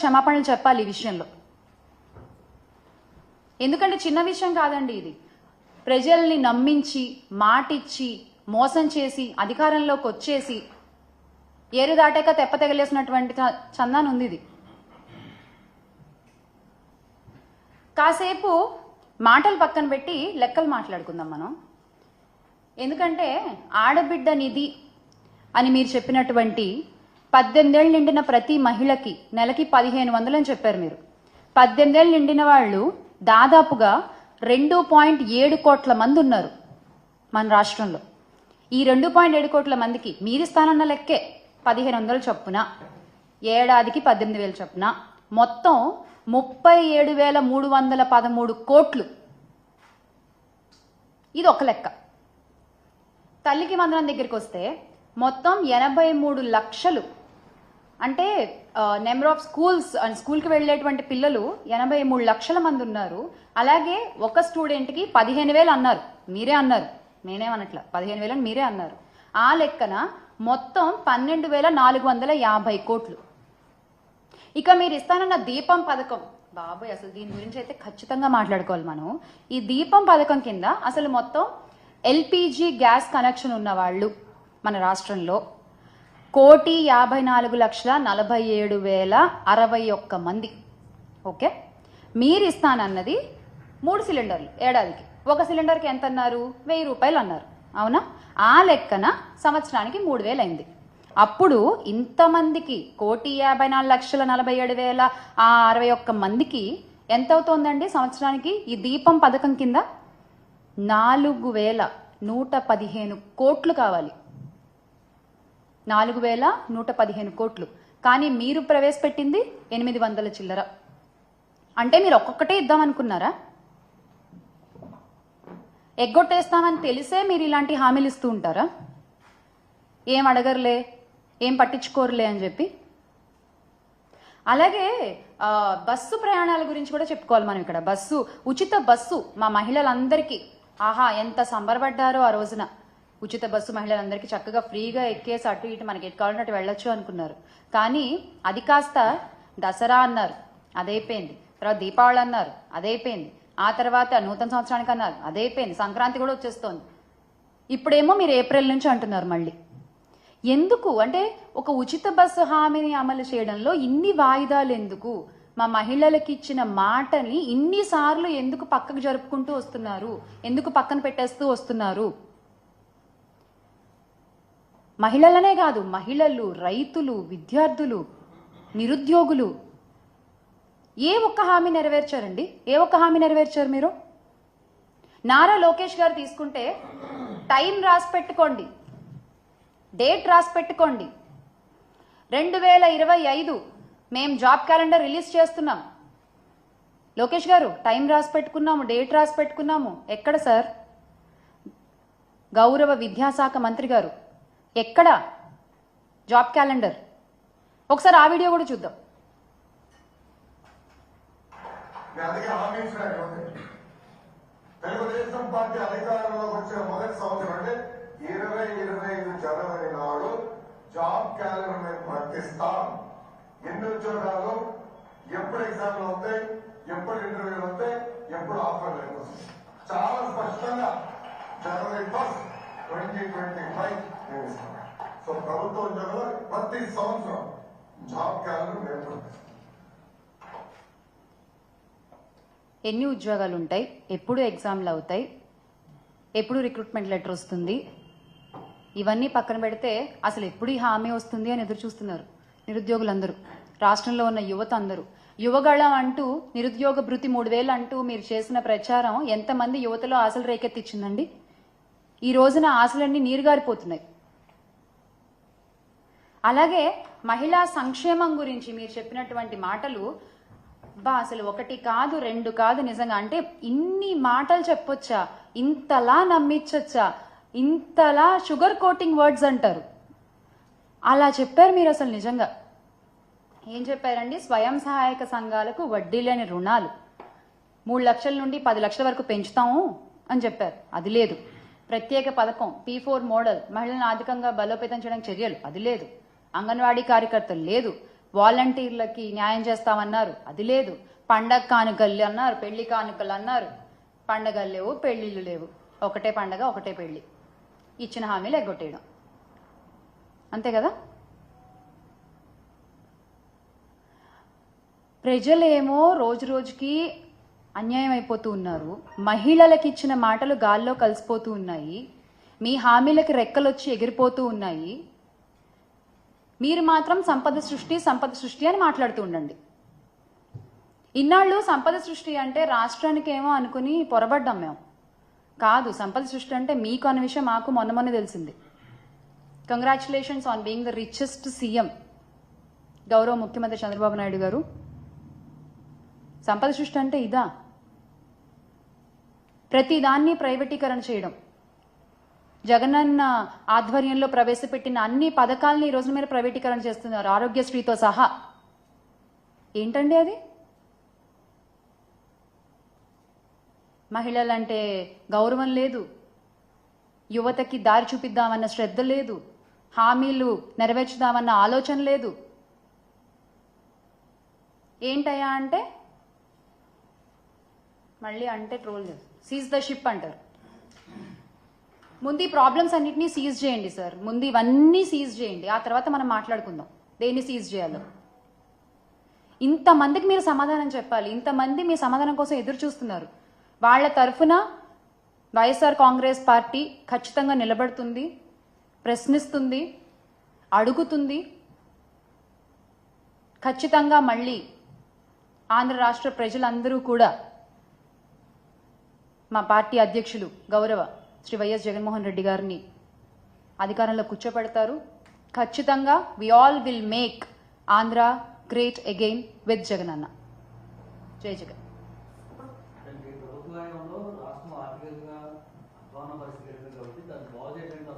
క్షమాపణలు చెప్పాలి ఈ విషయంలో. ఎందుకంటే చిన్న విషయం కాదండి ఇది. ప్రజల్ని నమ్మించి మాటిచ్చి మోసం చేసి అధికారంలోకి వచ్చేసి ఏరు దాటాక తెప్ప తెగలేసినటువంటి చందాన్ ఉంది ఇది. కాసేపు మాటలు పక్కన పెట్టి లెక్కలు మాట్లాడుకుందాం మనం. ఎందుకంటే ఆడబిడ్డ నిధి అని మీరు చెప్పినటువంటి 18 ఏళ్ళు నిండిన ప్రతి మహిళకి నెలకి 1500 అని చెప్పారు మీరు. 18 ఏళ్ళు నిండిన వాళ్ళు దాదాపుగా 2.7 కోట్ల మంది ఉన్నారు మన రాష్ట్రంలో. ఈ 2.7 కోట్ల మందికి మీరిస్తానన్న లెక్కే 1500 చొప్పున ఏడాదికి 18,000 చొప్పున మొత్తం 37,313 కోట్లు. ఇది ఒక లెక్క. తల్లికి వందనం దగ్గరికి వస్తే మొత్తం 83 లక్షలు, అంటే నెంబర్ ఆఫ్ స్కూల్కి వెళ్ళేటువంటి పిల్లలు 83 లక్షల మంది ఉన్నారు. అలాగే ఒక స్టూడెంట్కి 15,000 అన్నారు, మీరే అన్నారు, నేనేమనట్లా, 15,000 అని మీరే అన్నారు. ఆ లెక్కన మొత్తం 12,450 కోట్లు. ఇక మీరు ఇస్తానన్న దీపం పథకం, బాబాయ్ అసలు దీని గురించి అయితే ఖచ్చితంగా మాట్లాడుకోవాలి మనం. ఈ దీపం పథకం కింద అసలు మొత్తం ఎల్పిజి గ్యాస్ కనెక్షన్ ఉన్న వాళ్ళు మన రాష్ట్రంలో 1,54,47,061 మంది. ఓకే, మీరు ఇస్తానన్నది 3 సిలిండర్లు ఏడాదికి. ఒక సిలిండర్కి ఎంత అన్నారు? 1,000 రూపాయలు అన్నారు, అవునా? ఆ లెక్కన సంవత్సరానికి 3,000 అయింది. అప్పుడు ఇంతమందికి 1,54,47,061 మందికి ఎంత అవుతోందండి సంవత్సరానికి? ఈ దీపం పథకం కింద 4,115 కోట్లు కావాలి. 4,115 కోట్లు. కానీ మీరు ప్రవేశపెట్టింది 800 చిల్లర. అంటే మీరు ఒక్కొక్కటే ఇద్దామనుకున్నారా? ఎగ్గొట్టేస్తామని తెలిసే మీరు ఇలాంటి హామీలు ఇస్తూ ఉంటారా? ఏం అడగరులే, ఏం పట్టించుకోరులే అని చెప్పి. అలాగే బస్సు ప్రయాణాల గురించి కూడా చెప్పుకోవాలి మనం ఇక్కడ. ఉచిత బస్సు మా మహిళలందరికీ, ఆహా ఎంత సంబరపడ్డారో ఆ రోజున. ఉచిత బస్సు మహిళలందరికీ చక్కగా ఫ్రీగా ఎక్కేసి అటు ఇటు మనకి ఎటు కావాలంటే వెళ్ళొచ్చు అనుకున్నారు. కానీ అది కాస్త దసరా అన్నారు, అదైపోయింది. తర్వాత దీపావళి అన్నారు, అదైపోయింది. ఆ తర్వాత నూతన సంవత్సరానికి అన్నారు, అదైపోయింది. సంక్రాంతి కూడా వచ్చేస్తోంది. ఇప్పుడేమో మీరు ఏప్రిల్ నుంచి అంటున్నారు మళ్ళీ. ఎందుకు అంటే ఒక ఉచిత బస్సు హామీని అమలు చేయడంలో ఇన్ని వాయిదాలు ఎందుకు? మా మహిళలకు ఇచ్చిన మాటని ఇన్నిసార్లు ఎందుకు పక్కకు జరుపుకుంటూ వస్తున్నారు? ఎందుకు పక్కన పెట్టేస్తూ వస్తున్నారు? మహిళలనే కాదు, మహిళలు, రైతులు, విద్యార్థులు, నిరుద్యోగులు ఏ ఒక్క హామీ నెరవేర్చారండి? ఏ ఒక్క హామీ నెరవేర్చారు మీరు? నారా లోకేష్ గారు తీసుకుంటే టైం రాసి పెట్టుకోండి, డేట్ రాసి పెట్టుకోండి. 2025 మేము జాబ్ క్యాలెండర్ రిలీజ్ చేస్తున్నాం. లోకేష్ గారు టైం రాసి పెట్టుకున్నాము, డేట్ రాసి పెట్టుకున్నాము. ఎక్కడ సార్? గౌరవ విద్యాశాఖ మంత్రి గారు ఎక్కడ జాబ్ క్యాలెండర్? ఒకసారి ఆ వీడియో కూడా చూద్దాం. తెలుగుదేశం పార్టీ అధికారంలోకి వచ్చిన మొదటి సంవత్సరం అంటే 2025 జనవరి నాడు జాబ్ క్యాలెండర్ మేము ప్రకటిస్తాం. ఎన్ని ఉద్యోగాలు, ఎప్పుడు ఎగ్జామ్లు అవుతాయి, ఎప్పుడు ఇంటర్వ్యూలు అవుతాయి, ఎప్పుడు ఆఫర్ లెటర్ వస్తాయి, చాలా స్పష్టంగా జనవరి 1, 2025 మేము ఇస్తాం. సో ప్రభుత్వ ఉద్యోగాలు ప్రతి సంవత్సరం జాబ్ క్యాలెండర్ మేము ప్రకటిస్తాం. ఎన్ని ఉద్యోగాలు ఉంటాయి, ఎప్పుడు ఎగ్జామ్లు అవుతాయి, ఎప్పుడు రిక్రూట్మెంట్ లెటర్ వస్తుంది, ఇవన్నీ పక్కన పెడితే అసలు ఎప్పుడు ఈ హామీ వస్తుంది అని ఎదురు చూస్తున్నారు నిరుద్యోగులందరూ, రాష్ట్రంలో ఉన్న యువత అందరూ. యువగళం అంటూ నిరుద్యోగ భృతి 3,000 అంటూ మీరు చేసిన ప్రచారం ఎంతమంది యువతలో ఆశలు రేకెత్తిచ్చిందండి? ఈ రోజున ఆశలన్నీ నీరుగారిపోతున్నాయి. అలాగే మహిళా సంక్షేమం గురించి మీరు చెప్పినటువంటి మాటలు అసలు 1 కాదు 2 కాదు నిజంగా. అంటే ఇన్ని మాటలు చెప్పొచ్చా? ఇంతలా నమ్మించొచ్చా? ఇంతలా షుగర్ కోటింగ్ వర్డ్స్ అంటారు, అలా చెప్పారు మీరు. అసలు నిజంగా ఏం చెప్పారండి? స్వయం సహాయక సంఘాలకు వడ్డీ లేని రుణాలు 3 లక్షల నుండి 10 లక్షల వరకు పెంచుతాము అని చెప్పారు, అది లేదు. ప్రత్యేక పథకం P4 మోడల్, మహిళలను ఆర్థికంగా బలోపేతం చేయడానికి చర్యలు, అది లేదు. అంగన్వాడీ కార్యకర్తలు లేదు. వాలంటీర్లకి న్యాయం చేస్తామన్నారు, అది లేదు. పండగ కానుకలు అన్నారు, పెళ్లి కానుకలు అన్నారు. పండగలు లేవు, పెళ్లిళ్ళు లేవు, ఒకటే పండగ ఒకటే పెళ్లి. ఇచ్చిన హామీలు ఎగ్గొట్టేయడం, అంతే కదా. ప్రజలేమో రోజు రోజుకి అన్యాయం అయిపోతూ ఉన్నారు. మహిళలకు ఇచ్చిన మాటలు గాల్లో కలిసిపోతూ ఉన్నాయి. మీ హామీలకి రెక్కలొచ్చి ఎగిరిపోతూ ఉన్నాయి. మీరు మాత్రం సంపద సృష్టి అని మాట్లాడుతూ ఉండండి. ఇన్నాళ్ళు సంపద సృష్టి అంటే రాష్ట్రానికేమో అనుకుని పొరబడ్డాం మేము. కాదు, సంపద సృష్టి అంటే మీకు అన్న విషయం మాకు మొన్న తెలిసింది. Congratulations on being the richest CM గౌరవ ముఖ్యమంత్రి చంద్రబాబు నాయుడు గారు. సంపద సృష్టి అంటే ఇదా? ప్రతిదాన్ని ప్రైవేటీకరణ చేయడం, జగనన్న ఆధ్వర్యంలో ప్రవేశపెట్టిన అన్ని పథకాలని ఈ రోజు మీరు ప్రైవేటీకరణ చేస్తున్నారు, ఆరోగ్యశ్రీతో సహా. ఏంటండి అది? మహిళలంటే గౌరవం లేదు, యువతకి దారి చూపిద్దామన్న శ్రద్ధ లేదు, హామీలు నెరవేర్చుదామన్న ఆలోచన లేదు. ఏంటయ్యా అంటే మళ్ళీ అంటే ట్రోల్ చేస్తారు, సీజ్ ద షిప్ అంటారు. ముందు ఈ ప్రాబ్లమ్స్ అన్నింటినీ సీజ్ చేయండి సార్, ముందు ఇవన్నీ సీజ్ చేయండి, ఆ తర్వాత మనం మాట్లాడుకుందాం దేన్ని సీజ్ చేయాలో. ఇంతమందికి మీరు సమాధానం చెప్పాలి, ఇంతమంది మీ సమాధానం కోసం ఎదురు చూస్తున్నారు. వాళ్ళ తరఫున వైఎస్ఆర్ కాంగ్రెస్ పార్టీ ఖచ్చితంగా నిలబడుతుంది, ప్రశ్నిస్తుంది, అడుగుతుంది. ఖచ్చితంగా మళ్ళీ ఆంధ్ర రాష్ట్ర ప్రజలందరూ కూడా మా పార్టీ అధ్యక్షులు గౌరవ శ్రీ వైఎస్ జగన్మోహన్ రెడ్డి గారిని అధికారంలో కూర్చోపెడతారు. ఖచ్చితంగా we all will make Andhra great again with Jagan అన్న. జై జగన్. ప్రభుత్వ రాష్ట్రం ఆర్థికంగా అధ్వాన పరిస్థితి కాబట్టి దాన్ని బాగు చేయడానికి